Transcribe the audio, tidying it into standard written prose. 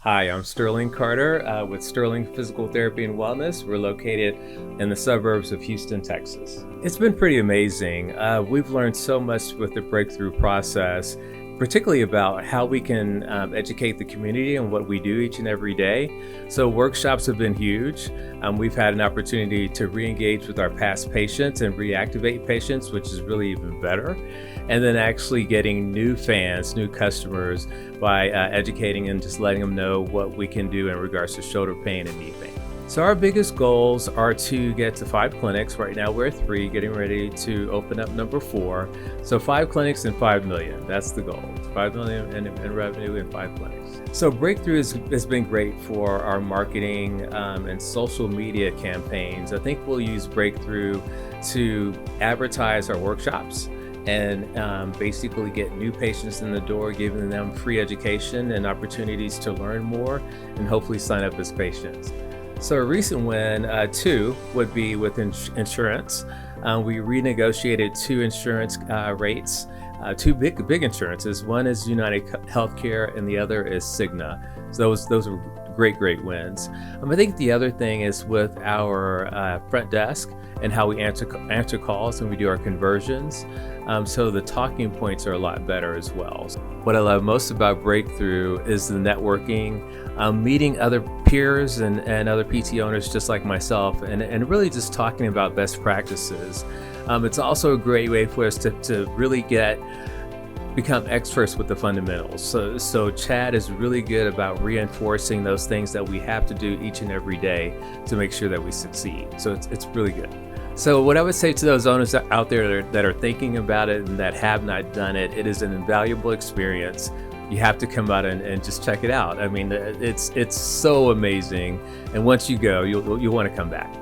Hi, I'm Sterling Carter with Sterling Physical Therapy and Wellness. We're located in the suburbs of Houston, Texas. It's been pretty amazing. We've learned so much with the breakthrough process, particularly about how we can educate the community on what we do each and every day. So workshops have been huge. We've had an opportunity to re-engage with our past patients and reactivate patients, which is really even better. And then actually getting new fans, new customers by educating and just letting them know what we can do in regards to shoulder pain and knee pain. So our biggest goals are to get to 5 clinics. Right now we're 3, getting ready to open up number 4. So 5 clinics and 5 million, that's the goal. 5 million in revenue in 5 clinics. So Breakthrough has been great for our marketing and social media campaigns. I think we'll use Breakthrough to advertise our workshops and basically get new patients in the door, giving them free education and opportunities to learn more and hopefully sign up as patients. So a recent win, 2, would be with insurance. We renegotiated 2 insurance rates, 2 big insurances. One is United Healthcare and the other is Cigna. So those are great wins. I think the other thing is with our front desk and how we answer calls and we do our conversions. So the talking points are a lot better as well. What I love most about Breakthrough is the networking, meeting other peers and other PT owners just like myself, and really just talking about best practices. It's also a great way for us to really become experts with the fundamentals. So Chad is really good about reinforcing those things that we have to do each and every day to make sure that we succeed. So it's really good. So what I would say to those owners out there that are thinking about it and that have not done it, it is an invaluable experience. You have to come out and just check it out. I mean, it's so amazing. And once you go, you'll want to come back.